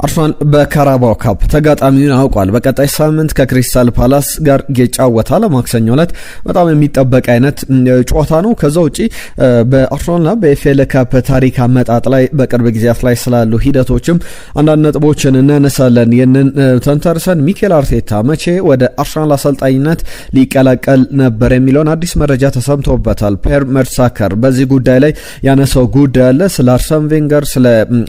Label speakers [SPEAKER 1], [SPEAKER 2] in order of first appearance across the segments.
[SPEAKER 1] አርሰናል በካራባኦ ካፕ ተጋጣሚውን አውቋል። በቀጣይ ሳምንት ከክሪስታል ፓላስ ጋር ይጫወታል። ማክሰኞ ዕለት በጣም የሚጠበቅ አይነት ጨዋታ ነው። ከዛ ውጪ በአርሰናልና በኤፍኤል ካፕ ታሪክ አመጣጥ ላይ በቅርብ ጊዜያት ላይ ስላሉ ሂደቶችም አንዳንድ ነጥቦችን እናነሳለን። ይህንን ተንተርሰን ሚኬል አርቴታ መቼ ወደ አርሰናል አሰልጣኝነት ሊቀላቀል ነበር የሚለውን አዲስ መረጃ ተሰምቶበታል። ፔር መርሳከር በዚህ ጉዳይ ላይ ያነሳው ጉዳይ አለ። ስለ አርሰን ቬንገር፣ ስለ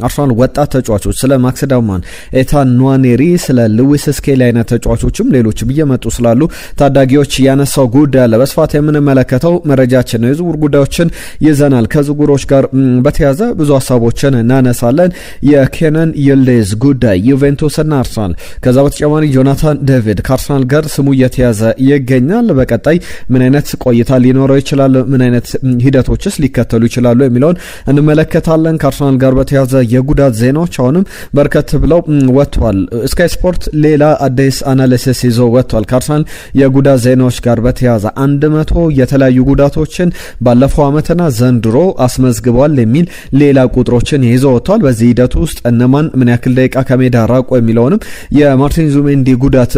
[SPEAKER 1] አርሰናል ወጣት ተጫዋቾች፣ ስለ ማክስ ዳውማን፣ ኤታን ኗኔሪ፣ ስለ ሉዊስ ስኬሊ አይነት ተጫዋቾችም ሌሎችም እየመጡ ስላሉ ታዳጊዎች ያነሳው ጉዳይ አለ። በስፋት የምንመለከተው መረጃችን ነው። የዝውውር ጉዳዮችን ይዘናል። ከዝውውሮች ጋር በተያያዘ ብዙ ሀሳቦችን እናነሳለን። የኬነን ይልዲዝ ጉዳይ፣ ዩቬንቱስና አርሰናል፣ ከዛ በተጨማሪ ጆናታን ዴቪድ ከአርሰናል ጋር ስሙ እየተያዘ ይገኛል። በቀጣይ ምን አይነት ቆይታ ሊኖረው ይችላል፣ ምን አይነት ሂደቶችስ ሊከተሉ ይችላሉ የሚለውን እንመለከታለን። ከአርሰናል ጋር በተያያዘ የጉዳት ዜናዎች አሁንም በርከት ብለው ወጥቷል። ስካይ ስፖርት ሌላ አዲስ አናሊሲስ ይዞ ወጥቷል። ከአርሰናል የጉዳት ዜናዎች ጋር በተያያዘ 100 የተለያዩ ጉዳቶችን ባለፈው ዓመትና ዘንድሮ አስመዝግበዋል የሚል ሌላ ቁጥሮችን ይዞ ወጥቷል። በዚህ ሂደት ውስጥ እነማን ምን ያክል ደቂቃ ከሜዳ ራቆ የሚለውንም የማርቲን ዙሜንዲ ጉዳት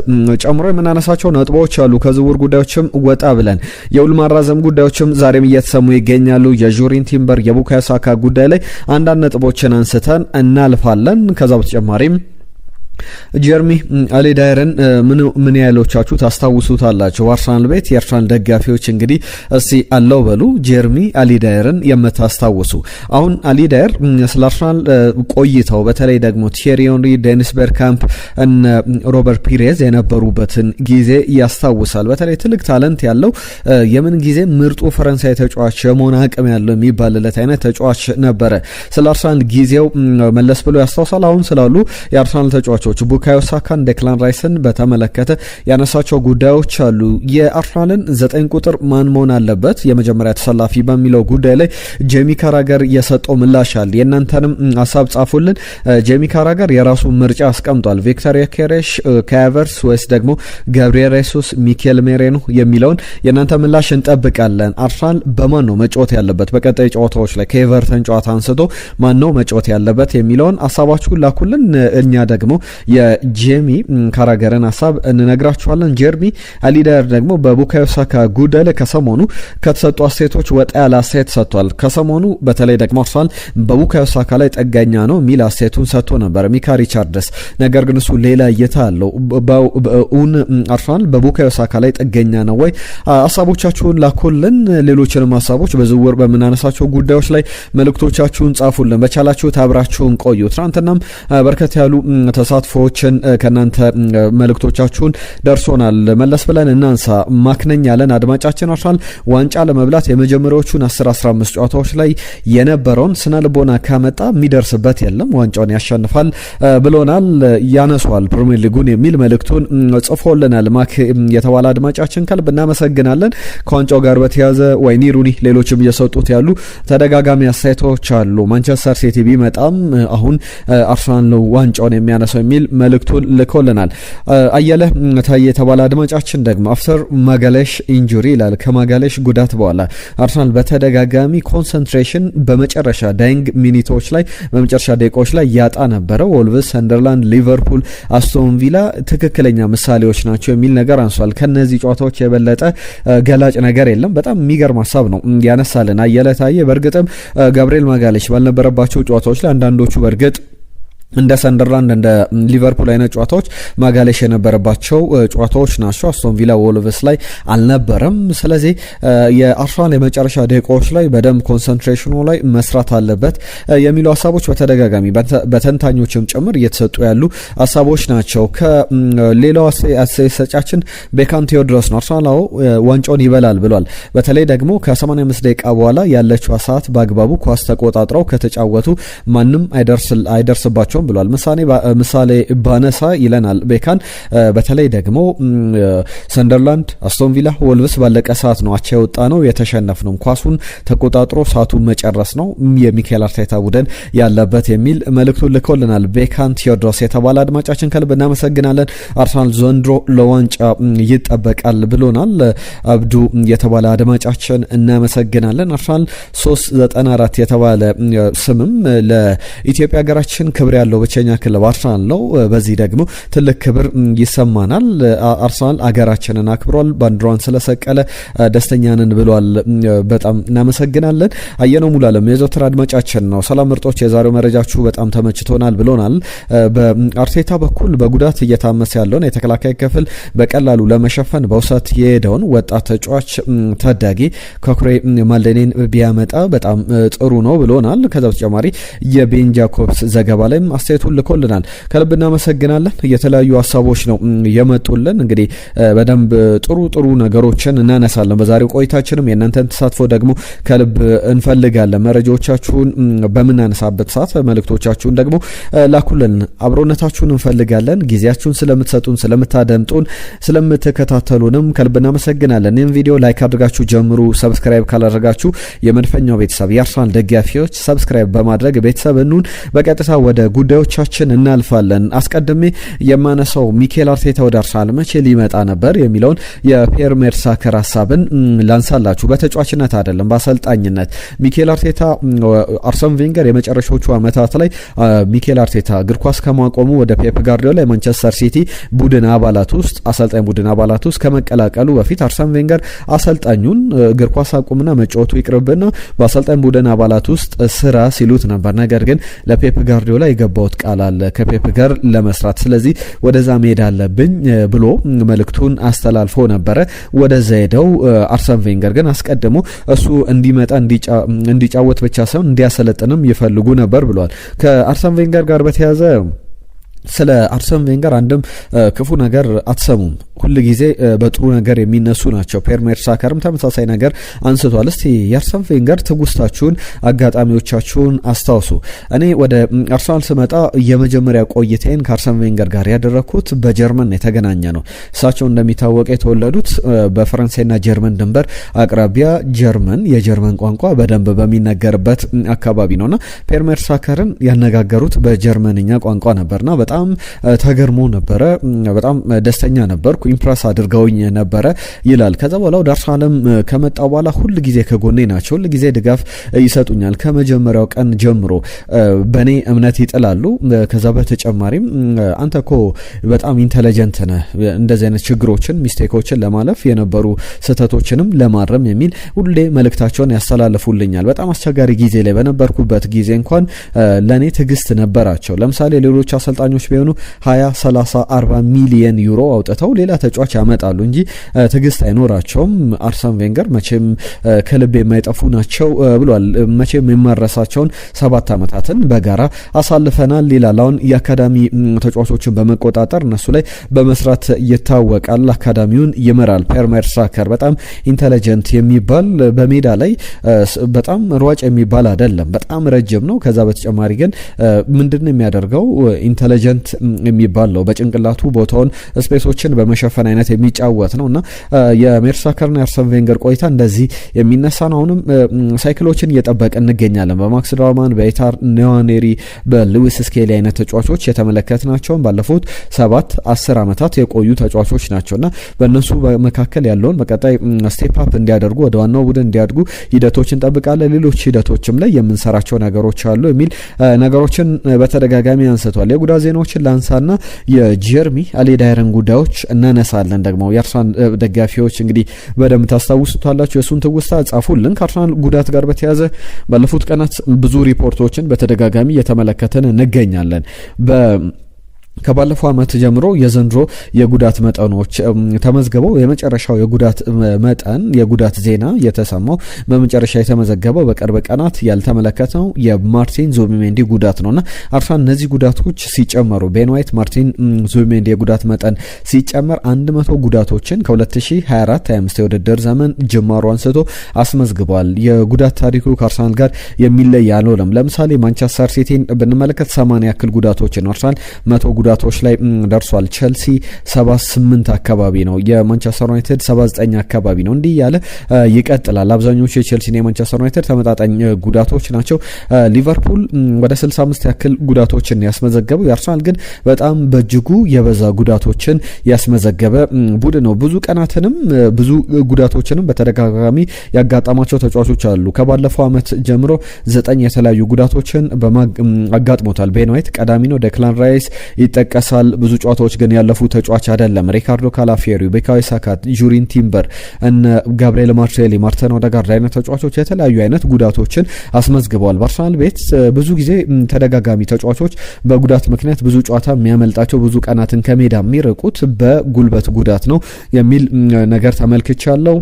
[SPEAKER 1] ጨምሮ የምናነሳቸው ነጥቦች አሉ። ከዝውውር ጉዳዮችም ወጣ ብለን የውል ማራዘም ጉዳዮችም ዛሬም እየተሰሙ ይገኛሉ። የጁሪን ቲምበር የቡካዮ ሳካ ጉዳይ ላይ አንዳንድ ነጥቦችን አንስተን እናልፋለን። ከዛ በተጨማሪም ጀርሚ አሊዳየርን ምን ያህሎቻችሁ ታስታውሱታላችሁ? አርሰናል ቤት የአርሰናል ደጋፊዎች እንግዲህ እስቲ አለው በሉ ጀርሚ አሊዳየርን የምታስታውሱ። አሁን አሊዳየር ስለ አርሰናል ቆይተው በተለይ ደግሞ ቲየሪ ሄንሪ፣ ዴኒስ ቤርካምፕ እነ ሮበርት ፒሬዝ የነበሩበትን ጊዜ ያስታውሳል። በተለይ ትልቅ ታለንት ያለው የምን ጊዜ ምርጡ ፈረንሳይ ተጫዋች የመሆን አቅም ያለው የሚባልለት አይነት ተጫዋች ነበረ። ስለ አርሰናል ጊዜው መለስ ብሎ ያስታውሳል። አሁን ስላሉ የአርሰናል ተጫዋች ቡካዮ ሳካን፣ ዴክላን ራይስን በተመለከተ ያነሳቸው ጉዳዮች አሉ። የአርሰናልን 9 ቁጥር ማን መሆን አለበት የመጀመሪያ ተሰላፊ በሚለው ጉዳይ ላይ ጄሚ ካራገር የሰጠው ምላሽ አለ። የእናንተንም ሀሳብ ጻፉልን። ጄሚ ካራገር የራሱ ምርጫ አስቀምጧል። ቪክተር ዮኬሬሽ፣ ካቨርስ ወይስ ደግሞ ገብርኤል ሬሱስ፣ ሚኬል ሜሬኖ የሚለውን የእናንተ ምላሽ እንጠብቃለን። አርሰናል በማን ነው መጫወት ያለበት በቀጣይ ጨዋታዎች ላይ ከኤቨርተን ጨዋታ አንስቶ ማን ነው መጫወት ያለበት የሚለውን ሀሳባችሁን ላኩልን። እኛ ደግሞ የጄሚ ካራገርን ሀሳብ እንነግራችኋለን። ጀርሚ አሊዳየር ደግሞ በቡካዮ ሳካ ጉዳይ ላይ ከሰሞኑ ከተሰጡ አስተያየቶች ወጣ ያለ አስተያየት ሰጥቷል። ከሰሞኑ በተለይ ደግሞ አርሰናል በቡካዮ ሳካ ላይ ጠጋኛ ነው የሚል አስተያየቱን ሰጥቶ ነበር ሚካ ሪቻርድስ። ነገር ግን እሱ ሌላ እይታ አለው። አርሰናል በቡካዮ ሳካ ላይ ጠገኛ ነው ወይ? ሀሳቦቻችሁን ላኩልን። ሌሎችንም ሀሳቦች በዝውውር በምናነሳቸው ጉዳዮች ላይ መልእክቶቻችሁን ጻፉልን። በቻላችሁት አብራችሁን ቆዩ። ትናንትናም በርከት ያሉ ተሳትፎዎችን ከናንተ መልእክቶቻችሁን ደርሶናል። መለስ ብለን እናንሳ። ማክነኝ ያለን አድማጫችን አርሰናል ዋንጫ ለመብላት የመጀመሪያዎቹን 10-15 ጨዋታዎች ላይ የነበረውን ስነ ልቦና ካመጣ የሚደርስበት የለም፣ ዋንጫውን ያሸንፋል ብሎናል። ያነሷል ፕሪሚየር ሊጉን የሚል መልእክቱን ጽፎልናል። ማክ የተባለ አድማጫችን ከልብ እናመሰግናለን። ከዋንጫው ጋር በተያያዘ ወይኒ ሩኒ ሌሎችም እየሰጡት ያሉ ተደጋጋሚ አስተያየቶች አሉ። ማንቸስተር ሲቲ ቢመጣም አሁን አርሰናል ነው ዋንጫውን የሚያነሳው የሚል መልእክቱን ልኮልናል። አየለ ታዬ የተባለ አድማጫችን ደግሞ አፍተር ማጋሌሽ ኢንጁሪ ይላል። ከማጋሌሽ ጉዳት በኋላ አርሰናል በተደጋጋሚ ኮንሰንትሬሽን በመጨረሻ ዳይንግ ሚኒቶች ላይ በመጨረሻ ደቂቃዎች ላይ ያጣ ነበረው። ወልቭስ፣ ሰንደርላንድ፣ ሊቨርፑል፣ አስቶን ቪላ ትክክለኛ ምሳሌዎች ናቸው የሚል ነገር አንሷል። ከነዚህ ጨዋታዎች የበለጠ ገላጭ ነገር የለም። በጣም የሚገርም ሀሳብ ነው ያነሳልን አየለ ታዬ። በእርግጥም ጋብሪኤል ማጋሌሽ ባልነበረባቸው ጨዋታዎች ላይ አንዳንዶቹ በእርግጥ እንደ ሰንደርላንድ እንደ ሊቨርፑል አይነት ጨዋታዎች ማጋሌሽ የነበረባቸው ጨዋታዎች ናቸው። አስቶን ቪላ ወልቭስ ላይ አልነበረም። ስለዚህ የአርሰናል የመጨረሻ ደቂቃዎች ላይ በደንብ ኮንሰንትሬሽኑ ላይ መስራት አለበት የሚሉ ሀሳቦች በተደጋጋሚ በተንታኞችም ጭምር እየተሰጡ ያሉ ሀሳቦች ናቸው። ከሌላው አስተያየታችን ቤካን ቴዎድሮስ ነው። አርሰናል ዋንጫውን ይበላል ብሏል። በተለይ ደግሞ ከ85 ደቂቃ በኋላ ያለችው ሰዓት በአግባቡ ኳስ ተቆጣጥረው ከተጫወቱ ማንም አይደርስባቸውም ብሏል። ምሳሌ ባነሳ ይለናል ቤካን። በተለይ ደግሞ ሰንደርላንድ፣ አስቶን ቪላ፣ ወልቭስ ባለቀ ሰዓት ነው አቻ የወጣ ነው የተሸነፍ ነው። ኳሱን ተቆጣጥሮ ሰዓቱን መጨረስ ነው የሚካኤል አርቴታ ቡድን ያለበት የሚል መልእክቱን ልኮልናል ቤካን ቴዎድሮስ የተባለ አድማጫችን ከልብ እናመሰግናለን። አርሰናል ዘንድሮ ለዋንጫ ይጠበቃል ብሎናል። አብዱ የተባለ አድማጫችን እናመሰግናለን። አርሰናል 394 የተባለ ስምም ለኢትዮጵያ ሀገራችን ክብር ያለው ያለው ብቸኛ ክለብ አርሰናል ነው። በዚህ ደግሞ ትልቅ ክብር ይሰማናል። አርሰናል አገራችንን አክብሯል፣ ባንዲራዋን ስለሰቀለ ደስተኛ ነን ብሏል። በጣም እናመሰግናለን። አየነው ሙሉዓለም የዘወትር አድማጫችን ነው። ሰላም ምርጦች፣ የዛሬው መረጃችሁ በጣም ተመችቶናል ብሎናል። በአርቴታ በኩል በጉዳት እየታመሰ ያለውን የተከላካይ ክፍል በቀላሉ ለመሸፈን በውሰት የሄደውን ወጣት ተጫዋች ታዳጊ ኮክሬ ማልዴኔን ቢያመጣ በጣም ጥሩ ነው ብሎናል። ከዛ በተጨማሪ የቤን ጃኮብስ ዘገባ ላይም አስተያየቱን ልኮልናል። ከልብ እናመሰግናለን። የተለያዩ ሀሳቦች ነው የመጡልን። እንግዲህ በደንብ ጥሩ ነገሮችን እናነሳለን በዛሬው ቆይታችንም። የእናንተን ተሳትፎ ደግሞ ከልብ እንፈልጋለን። መረጃዎቻችሁን በምናነሳበት ሰዓት መልእክቶቻችሁን ደግሞ ላኩልን። አብሮነታችሁን እንፈልጋለን። ጊዜያችሁን ስለምትሰጡን፣ ስለምታደምጡን፣ ስለምትከታተሉንም ከልብ እናመሰግናለን። ይህን ቪዲዮ ላይክ አድርጋችሁ ጀምሩ። ሰብስክራይብ ካላደረጋችሁ የመድፈኛው ቤተሰብ የአርሰናል ደጋፊዎች ሰብስክራይብ በማድረግ ቤተሰብ እንሁን። በቀጥታ ወደ ጉዳዮቻችን እናልፋለን። አስቀድሜ የማነሳው ሚኬል አርቴታ ወደ አርሰናል መቼ ሊመጣ ነበር የሚለውን የፒየር ሜርቴሳከር ሀሳብን ላንሳላችሁ። በተጫዋችነት አይደለም፣ በአሰልጣኝነት ሚኬል አርቴታ አርሰን ቬንገር የመጨረሻዎቹ ዓመታት ላይ ሚኬል አርቴታ እግር ኳስ ከማቆሙ ወደ ፔፕ ጋርዲዮላ የማንቸስተር ሲቲ ቡድን አባላት ውስጥ አሰልጣኝ ቡድን አባላት ውስጥ ከመቀላቀሉ በፊት አርሰን ቬንገር አሰልጣኙን እግር ኳስ አቁምና መጫወቱ ይቅርብና በአሰልጣኝ ቡድን አባላት ውስጥ ስራ ሲሉት ነበር። ነገር ግን ለፔፕ ጋርዲዮላ የገባውት ቃል አለ ከፔፕ ጋር ለመስራት፣ ስለዚህ ወደዛ መሄድ አለብኝ ብሎ መልእክቱን አስተላልፎ ነበረ። ወደዛ ሄደው አርሰን ቬንገር ግን አስቀድሞ እሱ እንዲመጣ እንዲጫወት ብቻ ሳይሆን እንዲያሰለጥንም ይፈልጉ ነበር ብሏል። ከአርሰን ቬንገር ጋር በተያያዘ ስለ አርሰን ቬንገር አንድም ክፉ ነገር አትሰሙም። ሁል ጊዜ በጥሩ ነገር የሚነሱ ናቸው። ፒየር ሜርቴሳከርም ተመሳሳይ ነገር አንስቷል። እስቲ የአርሰን ቬንገር ትውስታችሁን፣ አጋጣሚዎቻችሁን አስታውሱ። እኔ ወደ አርሰናል ስመጣ የመጀመሪያ ቆይታዬን ከአርሰን ቬንገር ጋር ያደረኩት በጀርመን የተገናኘ ነው። እሳቸው እንደሚታወቀ የተወለዱት በፈረንሳይና ጀርመን ድንበር አቅራቢያ ጀርመን የጀርመን ቋንቋ በደንብ በሚነገርበት አካባቢ ነውና ፒየር ሜርቴሳከርን ያነጋገሩት በጀርመንኛ ቋንቋ ነበርና በጣም ተገርሞ ነበረ። በጣም ደስተኛ ነበርኩ፣ ኢምፕረስ አድርገውኝ ነበረ ይላል። ከዛ በኋላ ወደ አርሰናልም ከመጣ በኋላ ሁል ጊዜ ከጎኔ ናቸው፣ ሁል ጊዜ ድጋፍ ይሰጡኛል። ከመጀመሪያው ቀን ጀምሮ በእኔ እምነት ይጥላሉ። ከዛ በተጨማሪም አንተ እኮ በጣም ኢንተለጀንት ነህ፣ እንደዚህ አይነት ችግሮችን ሚስቴኮችን ለማለፍ የነበሩ ስህተቶችንም ለማረም የሚል ሁሌ መልእክታቸውን ያስተላልፉልኛል። በጣም አስቸጋሪ ጊዜ ላይ በነበርኩበት ጊዜ እንኳን ለእኔ ትዕግስት ነበራቸው። ለምሳሌ ሌሎች አሰልጣኞች ቢሆኑ 20 30 40 ሚሊየን ዩሮ አውጥተው ሌላ ተጫዋች ያመጣሉ እንጂ ትዕግስት አይኖራቸውም። አርሰን ቬንገር መቼም ከልብ የማይጠፉ ናቸው ብሏል። መቼም የማረሳቸውን 7 ዓመታትን በጋራ አሳልፈናል ይላል። አሁን የአካዳሚ ተጫዋቾችን በመቆጣጠር እነሱ ላይ በመስራት ይታወቃል። አካዳሚውን ይመራል። ፒየር ሜርቴሳከር በጣም ኢንተለጀንት የሚባል በሜዳ ላይ በጣም ሯጭ የሚባል አይደለም፣ በጣም ረጅም ነው። ከዛ በተጨማሪ ግን ምንድነው የሚያደርገው ኢንተለጀንት የሚባል ነው። በጭንቅላቱ ቦታውን ስፔሶችን በመሸፈን አይነት የሚጫወት ነውና የሜርቴሳከርና የአርሰን ቬንገር ቆይታ እንደዚህ የሚነሳ ነው። አሁንም ሳይክሎችን እየጠበቀ እንገኛለን። በማክስ ዳውማን፣ በኢታር ኒዋኔሪ፣ በሉዊስ ስኬሊ አይነት ተጫዋቾች የተመለከትናቸውን ባለፉት 7-10 ዓመታት የቆዩ ተጫዋቾች ናቸውና በእነሱ መካከል ያለውን በቀጣይ ስቴፕ አፕ እንዲያደርጉ ወደ ዋናው ቡድን እንዲያድጉ ሂደቶችን እንጠብቃለን። ሌሎች ሂደቶችም ላይ የምንሰራቸው ነገሮች አሉ የሚል ነገሮችን በተደጋጋሚ አንስቷል። የጉዳት ዜናዎችን ላንሳና የጀርሚ አሌዳይረን ጉዳዮች እናነሳለን። ደግሞ የአርሰናል ደጋፊዎች እንግዲህ በደንብ ታስታውሱታላችሁ። የሱን ትውስታ ጻፉልን። ከአርሰናል ጉዳት ጋር በተያያዘ ባለፉት ቀናት ብዙ ሪፖርቶችን በተደጋጋሚ እየተመለከትን እንገኛለን። ከባለፈው ዓመት ጀምሮ የዘንድሮ የጉዳት መጠኖች ተመዝግበው የመጨረሻው የጉዳት መጠን የጉዳት ዜና የተሰማው በመጨረሻ የተመዘገበው በቅርብ ቀናት ያልተመለከተው የማርቲን ዙቢሜንዲ ጉዳት ነውና አርሰናል እነዚህ ጉዳቶች ሲጨመሩ ቤን ዋይት፣ ማርቲን ዙቢሜንዲ የጉዳት መጠን ሲጨመር 100 ጉዳቶችን ከ2024-25 የውድድር ዘመን ጅማሮ አንስቶ አስመዝግቧል። የጉዳት ታሪኩ ከአርሰናል ጋር የሚለይ አልሆነም። ለምሳሌ ማንቸስተር ሲቲን ብንመለከት 80 ያክል ጉዳቶችን አርሰናል 100 ጉዳቶች ላይ ደርሷል። ቸልሲ 78 አካባቢ ነው፣ የማንቸስተር ዩናይትድ 79 አካባቢ ነው። እንዲህ ያለ ይቀጥላል። አብዛኞቹ የቸልሲና የማንቸስተር ዩናይትድ ተመጣጣኝ ጉዳቶች ናቸው። ሊቨርፑል ወደ 65 ያክል ጉዳቶችን ያስመዘገበው፣ የአርሰናል ግን በጣም በእጅጉ የበዛ ጉዳቶችን ያስመዘገበ ቡድን ነው። ብዙ ቀናትንም ብዙ ጉዳቶችንም በተደጋጋሚ ያጋጠማቸው ተጫዋቾች አሉ። ከባለፈው አመት ጀምሮ 9 የተለያዩ ጉዳቶችን አጋጥሞታል። ቤን ዋይት ቀዳሚ ነው። ዴክላን ራይስ ይጠቀሳል። ብዙ ጨዋታዎች ግን ያለፉ ተጫዋች አይደለም። ሪካርዶ ካላፊዮሪ፣ ቡካዮ ሳካ፣ ጁሪን ቲምበር፣ እነ ጋብሪኤል ማርቲኔሊ፣ ማርቲን ኦዴጋርድ አይነት ተጫዋቾች የተለያዩ አይነት ጉዳቶችን አስመዝግበዋል። በአርሰናል ቤት ብዙ ጊዜ ተደጋጋሚ ተጫዋቾች በጉዳት ምክንያት ብዙ ጨዋታ የሚያመልጣቸው፣ ብዙ ቀናትን ከሜዳ የሚርቁት በጉልበት ጉዳት ነው የሚል ነገር ተመልክቻለሁ።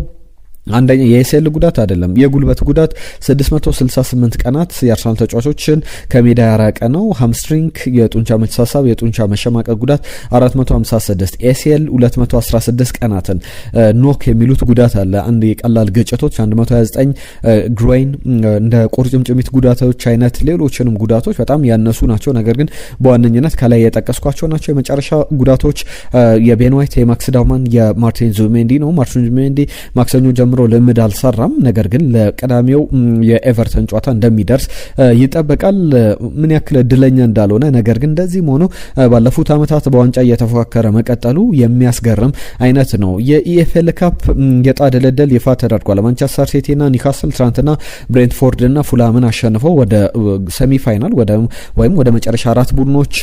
[SPEAKER 1] አንደኛ የኤስኤል ጉዳት አይደለም፣ የጉልበት ጉዳት 668 ቀናት የአርሰናል ተጫዋቾችን ከሜዳ ያራቀ ነው። ሃምስትሪንግ የጡንቻ መተሳሳብ፣ የጡንቻ መሸማቀቅ ጉዳት 456፣ ኤስኤል 216 ቀናትን፣ ኖክ የሚሉት ጉዳት አለ፣ አንድ የቀላል ግጭቶች 129፣ ግሮይን እንደ ቁርጭምጭሚት ጉዳቶች አይነት ሌሎችንም ጉዳቶች በጣም ያነሱ ናቸው። ነገር ግን በዋነኝነት ከላይ የጠቀስኳቸው ናቸው። የመጨረሻ ጉዳቶች የቤን ዋይት፣ የማክስ ዳውማን፣ የማርቲን ዙቢሜንዲ ነው። ማርቲን ዙቢሜንዲ ማክሰኞ ጀምሮ ልምድ አልሰራም። ነገር ግን ለቀዳሚው የኤቨርተን ጨዋታ እንደሚደርስ ይጠበቃል። ምን ያክል እድለኛ እንዳልሆነ ነገር ግን እንደዚህም ሆኖ ባለፉት ዓመታት በዋንጫ እየተፎካከረ መቀጠሉ የሚያስገርም አይነት ነው። የኢኤፍኤል ካፕ የዕጣ ድልድል ይፋ ተደርጓል። ማንቸስተር ሲቲና ኒውካስል ትናንትና ብሬንትፎርድና ፉላምን አሸንፈው ወደ ሴሚፋይናል ወይም ወደ መጨረሻ 4 ቡድኖች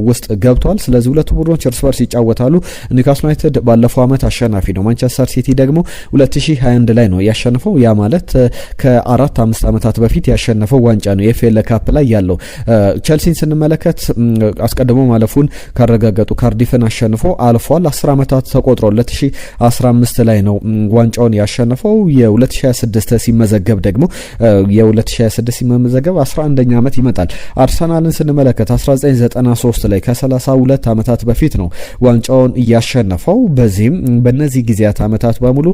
[SPEAKER 1] ውስጥ ገብተዋል። ስለዚህ ሁለቱ ቡድኖች እርስ በርስ ይጫወታሉ። ኒውካስል ዩናይትድ ባለፈው ዓመት አሸናፊ ነው። ማንቸስተር ሲቲ ደግሞ 2021 ላይ ነው ያሸነፈው። ያ ማለት ከ4-5 ዓመታት በፊት ያሸነፈው ዋንጫ ነው የኤፍኤል ካፕ ላይ ያለው። ቸልሲን ስንመለከት አስቀድሞ ማለፉን ካረጋገጡ ካርዲፍን አሸንፎ አልፏል። 10 ዓመታት ተቆጥሮ 2015 ላይ ነው ዋንጫውን ያሸነፈው። የ2026 ሲመዘገብ ደግሞ የ2026 ሲመዘገብ 11ኛ ዓመት ይመጣል። አርሰናልን ስንመለከት 1993 ላይ ከ32 ዓመታት በፊት ነው ዋንጫውን ያሸነፈው። በዚህም በእነዚህ ጊዜያት ዓመታት በሙሉ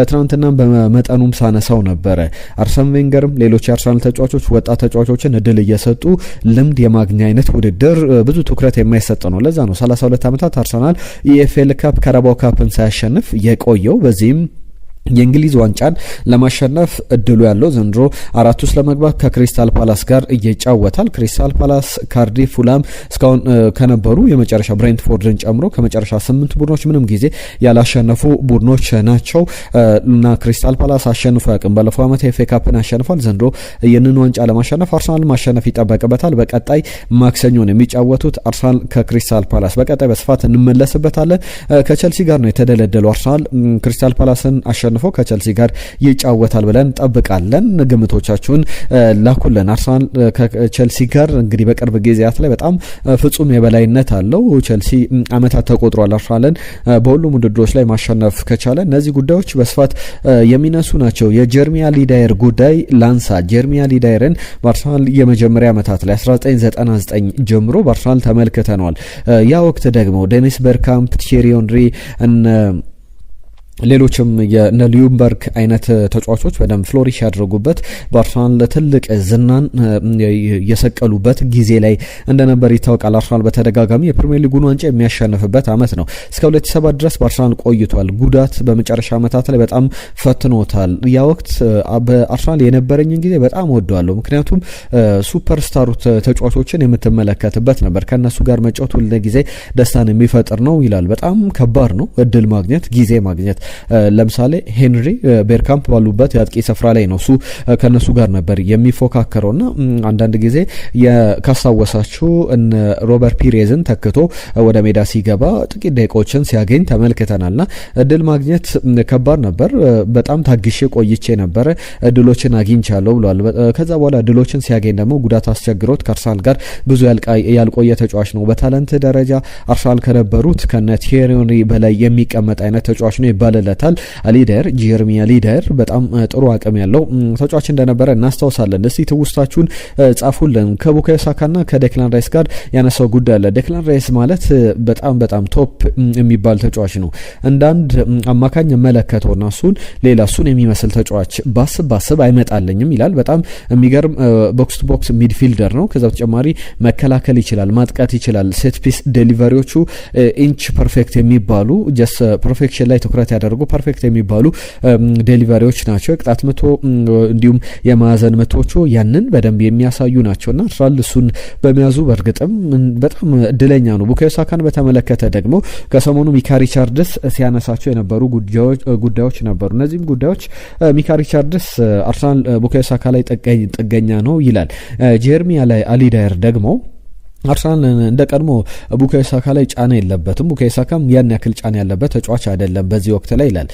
[SPEAKER 1] ትናንትና በመጠኑም ሳነሳው ነበረ። አርሰን ቬንገርም ሌሎች የአርሰናል ተጫዋቾች ወጣት ተጫዋቾችን እድል እየሰጡ ልምድ የማግኛ አይነት ውድድር ብዙ ትኩረት የማይሰጥ ነው። ለዛ ነው 32 ዓመታት አርሰናል የኤፍኤል ካፕ ካራባኦ ካፕን ሳያሸንፍ የቆየው። በዚህም የእንግሊዝ ዋንጫን ለማሸነፍ እድሉ ያለው ዘንድሮ 4 ውስጥ ለመግባት ከክሪስታል ፓላስ ጋር እየጫወታል። ክሪስታል ፓላስ፣ ካርዲፍ፣ ፉላም እስካሁን ከነበሩ የመጨረሻ ብሬንትፎርድን ጨምሮ ከመጨረሻ 8 ቡድኖች ምንም ጊዜ ያላሸነፉ ቡድኖች ናቸው እና ክሪስታል ፓላስ አሸንፎ ያውቅም። ባለፈው ዓመት የኤፍኤ ካፕን አሸንፏል። ዘንድሮ ይህንን ዋንጫ ለማሸነፍ አርሰናል ማሸነፍ ይጠበቅበታል። በቀጣይ ማክሰኞ ነው የሚጫወቱት አርሰናል ከክሪስታል ፓላስ። በቀጣይ በስፋት እንመለስበታለን። ከቸልሲ ጋር ነው የተደለደለው አርሰናል ክሪስታል ፓላስን ከቸልሲ ጋር ይጫወታል ብለን ጠብቃለን። ግምቶቻችሁን ላኩልን። አርሰናል ከቸልሲ ጋር እንግዲህ በቅርብ ጊዜያት ላይ በጣም ፍጹም የበላይነት አለው። ቸልሲ ዓመታት ተቆጥሯል አርሰናልን በሁሉም ውድድሮች ላይ ማሸነፍ ከቻለ። እነዚህ ጉዳዮች በስፋት የሚነሱ ናቸው። የጀርሚያ ሊዳየር ጉዳይ ላንሳ። ጀርሚያ ሊዳየርን በአርሰናል የመጀመሪያ ዓመታት ላይ 1999 ጀምሮ በአርሰናል ተመልክተነዋል። ያ ወቅት ደግሞ ዴኒስ በርካምፕ፣ ቲየሪ ሄንሪ ሌሎችም የነ ሊዩምበርግ አይነት ተጫዋቾች በደንብ ፍሎሪሽ ያደረጉበት በአርሰናል ትልቅ ዝናን የሰቀሉበት ጊዜ ላይ እንደነበር ይታወቃል። አርሰናል በተደጋጋሚ የፕሪሚየር ሊጉን ዋንጫ የሚያሸንፍበት ዓመት ነው። እስከ 2007 ድረስ በአርሰናል ቆይቷል። ጉዳት በመጨረሻ ዓመታት ላይ በጣም ፈትኖታል። ያ ወቅት በአርሰናል የነበረኝን ጊዜ በጣም ወደዋለሁ። ምክንያቱም ሱፐርስታር ተጫዋቾችን የምትመለከትበት ነበር። ከነሱ ጋር መጫወት ሁሉ ጊዜ ደስታን የሚፈጥር ነው ይላል። በጣም ከባድ ነው እድል ማግኘት፣ ጊዜ ማግኘት። ለምሳሌ ሄንሪ ቤርካምፕ ባሉበት የአጥቂ ስፍራ ላይ ነው እሱ ከነሱ ጋር ነበር የሚፎካከረውና አንዳንድ ጊዜ ካስታወሳችሁ ሮበርት ፒሬዝን ተክቶ ወደ ሜዳ ሲገባ ጥቂት ደቂቃዎችን ሲያገኝ ተመልክተናልና እድል ማግኘት ከባድ ነበር። በጣም ታግሼ ቆይቼ ነበረ፣ እድሎችን አግኝቻለሁ ብሏል። ከዛ በኋላ እድሎችን ሲያገኝ ደግሞ ጉዳት አስቸግሮት ከአርሰናል ጋር ብዙ ያልቆየ ተጫዋች ነው። በታለንት ደረጃ አርሰናል ከነበሩት ከነ ቲየሪ ሄንሪ በላይ የሚቀመጥ አይነት ተጫዋች ነው ይባላል ይባልለታል። አሊዳር ጀርሚ አሊዳር በጣም ጥሩ አቅም ያለው ተጫዋች እንደነበረ እናስታውሳለን። እስቲ ትውስታችሁን ጻፉልን። ከቡካዮ ሳካና ከዴክላን ራይስ ጋር ያነሳው ጉዳይ አለ። ዴክላን ራይስ ማለት በጣም ቶፕ የሚባል ተጫዋች ነው። እንዳንድ አማካኝ መለከተውና እሱን የሚመስል ተጫዋች ባስብ አይመጣልኝም ይላል። በጣም የሚገርም ቦክስ ቱ ቦክስ ሚድፊልደር ነው። ከዛ በተጨማሪ መከላከል ይችላል፣ ማጥቃት ይችላል። ሴት ፒስ ዴሊቨሪዎቹ ኢንች ፐርፌክት የሚባሉ ጀስት ፐርፌክሽን ላይ ትኩረት ያደርጉ ፐርፌክት የሚባሉ ዴሊቨሪዎች ናቸው። ቅጣት ምቶ እንዲሁም የማዕዘን ምቶቹ ያንን በደንብ የሚያሳዩ ናቸውና አርሰናል እሱን በመያዙ በእርግጥም በጣም እድለኛ ነው። ቡካዮ ሳካን በተመለከተ ደግሞ ከሰሞኑ ሚካ ሪቻርድስ ሲያነሳቸው የነበሩ ጉዳዮች ነበሩ። እነዚህም ጉዳዮች ሚካ ሪቻርድስ አርሰናል ቡካዮ ሳካ ላይ ጥገኛ ነው ይላል። ጀርሚ አሊዳር ደግሞ አርሰናል እንደ ቀድሞ ቡካዮ ሳካ ላይ ጫና የለበትም፣ ቡካዮ ሳካም ያን ያክል ጫና ያለበት ተጫዋች አይደለም በዚህ ወቅት ላይ ይላል።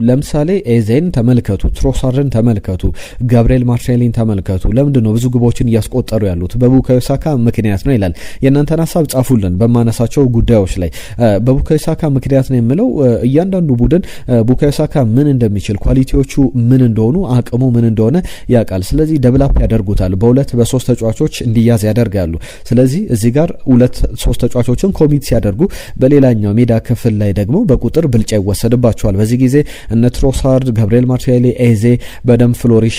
[SPEAKER 1] ለምሳሌ ኤዜን ተመልከቱ፣ ትሮሳርን ተመልከቱ፣ ጋብሪኤል ማርቲኔሊን ተመልከቱ። ለምንድን ነው ብዙ ግቦችን እያስቆጠሩ ያሉት? በቡካዮ ሳካ ምክንያት ነው ይላል። የእናንተን ሀሳብ ጻፉልን በማነሳቸው ጉዳዮች ላይ። በቡካዮ ሳካ ምክንያት ነው የምለው እያንዳንዱ ቡድን ቡካዮ ሳካ ምን እንደሚችል፣ ኳሊቲዎቹ ምን እንደሆኑ፣ አቅሙ ምን እንደሆነ ያውቃል። ስለዚህ ደብላፕ ያደርጉታል፣ በሁለት በሶስት ተጫዋቾች እንዲያዝ ያደርጋሉ። ስለዚህ እዚህ ጋር 2-3 ተጫዋቾችን ኮሚት ሲያደርጉ በሌላኛው ሜዳ ክፍል ላይ ደግሞ በቁጥር ብልጫ ይወሰድባቸዋል። በዚህ ጊዜ እነ ትሮሳርድ፣ ጋብሪኤል ማርቲኔሊ፣ ኤዜ በደም ፍሎሪሽ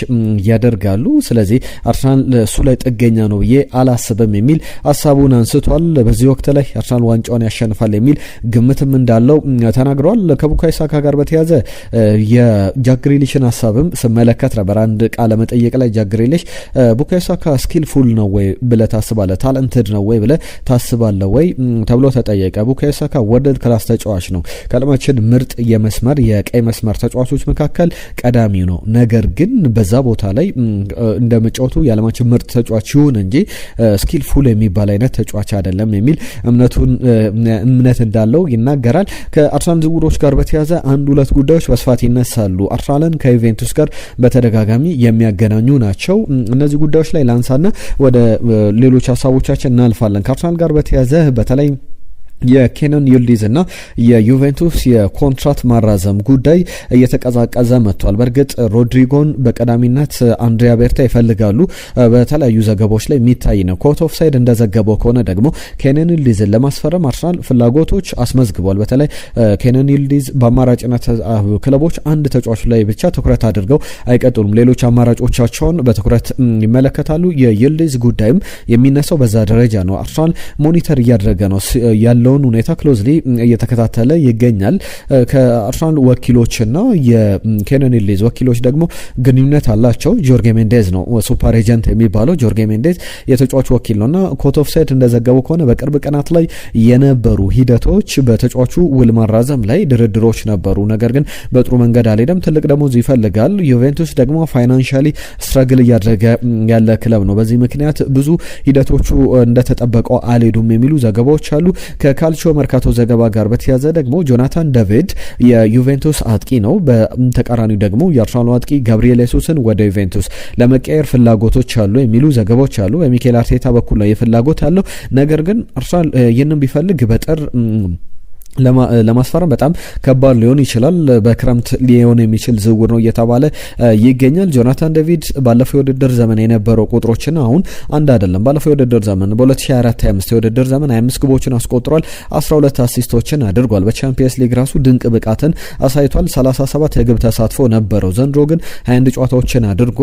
[SPEAKER 1] ያደርጋሉ። ስለዚህ አርሰናል እሱ ላይ ጥገኛ ነው ብዬ አላስብም የሚል ሀሳቡን አንስቷል። በዚህ ወቅት ላይ አርሰናል ዋንጫውን ያሸንፋል የሚል ግምትም እንዳለው ተናግረዋል። ከቡካዮ ሳካ ጋር በተያዘ የጃክ ግሪሊሽን ሀሳብም ስመለከት ነበር። አንድ ቃለ መጠይቅ ላይ ጃክ ግሪሊሽ ቡካዮ ሳካ ስኪልፉል ነው ወይ ብለህ ታስባለህ? ታለንትድ ነው ወይ ብለህ ታስባለህ ወይ ተብሎ ተጠየቀ። ቡካዮ ሳካ ወርልድ ክላስ ተጫዋች ነው። ከዓለማችን ምርጥ የቀይ መስመር ተጫዋቾች መካከል ቀዳሚው ነው። ነገር ግን በዛ ቦታ ላይ እንደመጫወቱ የዓለማችን ምርጥ ተጫዋች ይሁን እንጂ ስኪልፉል የሚባል አይነት ተጫዋች አይደለም የሚል እምነት እንዳለው ይናገራል። ከአርሰናል ዝውውሮች ጋር በተያያዘ 1-2 ጉዳዮች በስፋት ይነሳሉ። አርሰናልን ከዩቬንቱስ ጋር በተደጋጋሚ የሚያገናኙ ናቸው። እነዚህ ጉዳዮች ላይ ላንሳና ወደ ሌሎች ሀሳቦቻችን እናልፋለን። ከአርሰናል ጋር በተያያዘ በተለይ የኬነን ይልዲዝ እና የዩቬንቱስ የኮንትራት ማራዘም ጉዳይ እየተቀዛቀዘ መጥቷል። በእርግጥ ሮድሪጎን በቀዳሚነት አንድሪያ ቤርታ ይፈልጋሉ። በተለያዩ ዘገባዎች ላይ የሚታይ ነው። ኮት ኦፍ ሳይድ እንደዘገበው ከሆነ ደግሞ ኬነን ይልዲዝን ለማስፈረም አርሰናል ፍላጎቶች አስመዝግቧል። በተለይ ኬነን ይልዲዝ በአማራጭነት ክለቦች አንድ ተጫዋች ላይ ብቻ ትኩረት አድርገው አይቀጥሉም። ሌሎች አማራጮቻቸውን በትኩረት ይመለከታሉ። የይልዲዝ ጉዳይም የሚነሳው በዛ ደረጃ ነው። አርሰናል ሞኒተር እያደረገ ነው ያለው ሁኔታ ክሎዝሊ እየተከታተለ ይገኛል። ከአርሰናል ወኪሎችና የኬነን ይልዲዝ ወኪሎች ደግሞ ግንኙነት አላቸው። ጆርጌ ሜንዴዝ ነው ሱፐር ኤጀንት የሚባለው። ጆርጌ ሜንዴዝ የተጫዋቹ ወኪል ነውና ኮት ኦፍ ሳይድ እንደዘገበው ከሆነ በቅርብ ቀናት ላይ የነበሩ ሂደቶች በተጫዋቹ ውል ማራዘም ላይ ድርድሮች ነበሩ። ነገር ግን በጥሩ መንገድ አልሄደም። ትልቅ ደሞዝ ይፈልጋል። ዩቬንቱስ ደግሞ ፋይናንሻሊ ስትራግል እያደረገ ያለ ክለብ ነው። በዚህ ምክንያት ብዙ ሂደቶቹ እንደተጠበቀው አልሄዱም የሚሉ ዘገባዎች አሉ። ካልቾ መርካቶ ዘገባ ጋር በተያዘ ደግሞ ጆናታን ዳቪድ የዩቬንቱስ አጥቂ ነው። በተቃራኒው ደግሞ የአርሰናል አጥቂ ጋብሪኤል ሱስን ወደ ዩቬንቱስ ለመቀየር ፍላጎቶች አሉ የሚሉ ዘገባዎች አሉ። በሚኬል አርቴታ በኩል ነው የፍላጎት አለው። ነገር ግን አርሰናል ይህንን ቢፈልግ በጥር ለማስፈረም በጣም ከባድ ሊሆን ይችላል። በክረምት ሊሆን የሚችል ዝውውር ነው እየተባለ ይገኛል። ጆናታን ዳቪድ ባለፈው የውድድር ዘመን የነበረው ቁጥሮችን አሁን አንድ አይደለም። ባለፈው የውድድር ዘመን በ2024/25 የውድድር ዘመን 25 ግቦችን አስቆጥሯል፣ 12 አሲስቶችን አድርጓል። በቻምፒየንስ ሊግ ራሱ ድንቅ ብቃትን አሳይቷል። 37 የግብ ተሳትፎ ነበረው። ዘንድሮ ግን 21 ጨዋታዎችን አድርጎ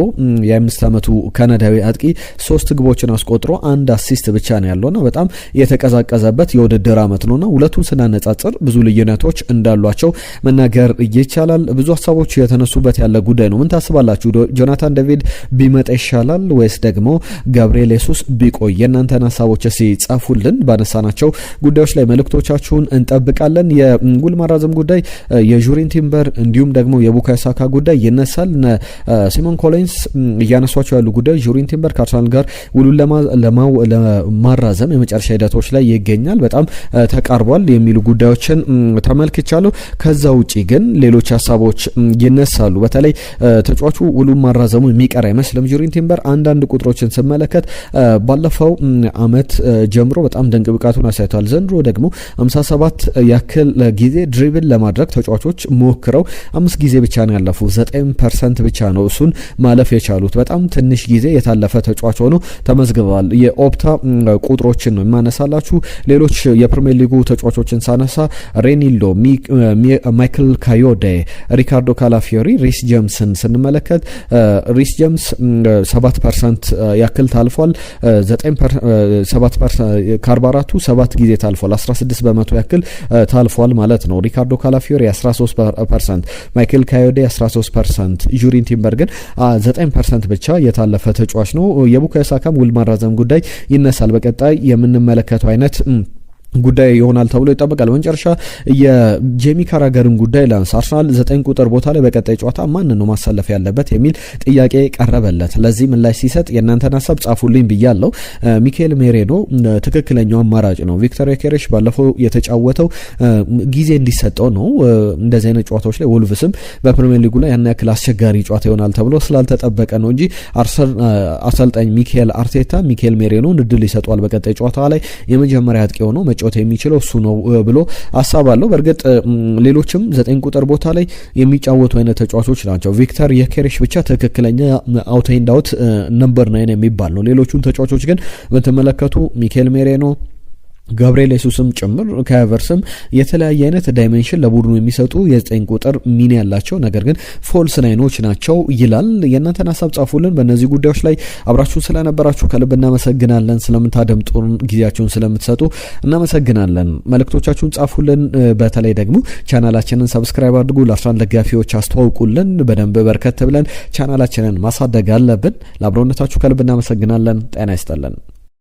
[SPEAKER 1] የ25 ዓመቱ ካናዳዊ አጥቂ 3 ግቦችን አስቆጥሮ 1 አሲስት ብቻ ነው ያለውና በጣም የተቀዛቀዘበት የውድድር ዓመት ነውና ሁለቱን ስናነጻጽር ብዙ ልዩነቶች እንዳሏቸው መናገር ይቻላል። ብዙ ሀሳቦች የተነሱበት ያለ ጉዳይ ነው። ምን ታስባላችሁ? ጆናታን ዳቪድ ቢመጣ ይሻላል ወይስ ደግሞ ጋብሪኤል ሱስ ቢቆይ? የእናንተን ሀሳቦች ሲጻፉልን ባነሳናቸው ጉዳዮች ላይ መልእክቶቻችሁን እንጠብቃለን። የውል ማራዘም ጉዳይ፣ የጁሪን ቲምበር እንዲሁም ደግሞ የቡካዮ ሳካ ጉዳይ ይነሳል። ሲሞን ኮሊንስ እያነሷቸው ያሉ ጉዳይ ጁሪን ቲምበር ከአርሰናል ጋር ውሉን ለማራዘም የመጨረሻ ሂደቶች ላይ ይገኛል፣ በጣም ተቃርቧል የሚሉ ጉዳዮች ጉዳዮችን ተመልክቻለሁ። ከዛ ውጪ ግን ሌሎች ሀሳቦች ይነሳሉ። በተለይ ተጫዋቹ ውሉን ማራዘሙ የሚቀር አይመስልም። ጁሪን ቲምበር አንዳንድ ቁጥሮችን ስመለከት ባለፈው አመት ጀምሮ በጣም ድንቅ ብቃቱን አሳይቷል። ዘንድሮ ደግሞ 57 ያክል ጊዜ ድሪብል ለማድረግ ተጫዋቾች ሞክረው 5 ጊዜ ብቻ ነው ያለፉ። 9% ብቻ ነው እሱን ማለፍ የቻሉት። በጣም ትንሽ ጊዜ የታለፈ ተጫዋች ሆኖ ተመዝግበዋል። የኦፕታ ቁጥሮችን ነው የማነሳላችሁ። ሌሎች የፕሪሚየር ሊጉ ተጫዋቾችን ሳነሳ ሬኒልዶ፣ ማይክል ካዮዴ፣ ሪካርዶ ካላፊዮሪ፣ ሪስ ጄምስን ስንመለከት ሪስ ጄምስ 7% ያክል ታልፏል። 7% 7 ጊዜ ታልፏል። 16% ያክል ታልፏል ማለት ነው። ሪካርዶ ካላፊዮሪ 13%፣ ማይክል ካዮዴ 13%፣ ጁሪን ቲምበር ግን 9% ብቻ የታለፈ ተጫዋች ነው። የቡካዮ ሳካም ውል ማራዘም ጉዳይ ይነሳል። በቀጣይ የምንመለከተው አይነት ጉዳይ ይሆናል ተብሎ ይጠበቃል። በመጨረሻ የጄሚ ካራገርን ጉዳይ ላንስ። አርሰናል 9 ቁጥር ቦታ ላይ በቀጣይ ጨዋታ ማን ነው ማሳለፍ ያለበት የሚል ጥያቄ ቀረበለት። ለዚህ ምላሽ ሲሰጥ የእናንተን ሀሳብ ጻፉልኝ ብያለሁ። ሚካኤል ሜሬኖ ትክክለኛው አማራጭ ነው። ቪክተር ዮኬሬሽ ባለፈው የተጫወተው ጊዜ እንዲሰጠው ነው። እንደዚህ አይነት ጨዋታዎች ላይ ወልቭስም በፕሪሚየር ሊጉ ላይ ያን ያክል አስቸጋሪ ጨዋታ ይሆናል ተብሎ ስላልተጠበቀ ነው እንጂ አሰልጣኝ ሚካኤል አርቴታ ሚካኤል ሜሬኖን እድል ይሰጧል በቀጣይ ጨዋታ ላይ የመጀመሪያ አጥቂ ሆኖ መጫወት የሚችለው እሱ ነው ብሎ አሳባለሁ። በእርግጥ ሌሎችም 9 ቁጥር ቦታ ላይ የሚጫወቱ አይነት ተጫዋቾች ናቸው። ቪክተር ዮኬሬሽ ብቻ ትክክለኛ አውት ኤንድ አውት ነምበር 9 የሚባል ነው። ሌሎቹን ተጫዋቾች ግን በተመለከቱ ሚካኤል ሜሬኖ፣ ጋብሪኤል ሱስም ጭምር ከቨርስም የተለያየ አይነት ዳይሜንሽን ለቡድኑ የሚሰጡ የ9 ቁጥር ሚና ያላቸው ነገር ግን ፎልስ ናይኖች ናቸው ይላል። የእናንተን ሀሳብ ጻፉልን። በእነዚህ ጉዳዮች ላይ አብራችሁን ስለነበራችሁ ከልብ እናመሰግናለን። ስለምታደምጡን ጊዜያችሁን ስለምትሰጡ እናመሰግናለን። መልእክቶቻችሁን ጻፉልን። በተለይ ደግሞ ቻናላችንን ሰብስክራይብ አድርጉ። ለ11 ደጋፊዎች አስተዋውቁልን። በደንብ በርከት ብለን ቻናላችንን ማሳደግ አለብን። ለአብሮነታችሁ ከልብ እናመሰግናለን። ጤና ይስጥልን።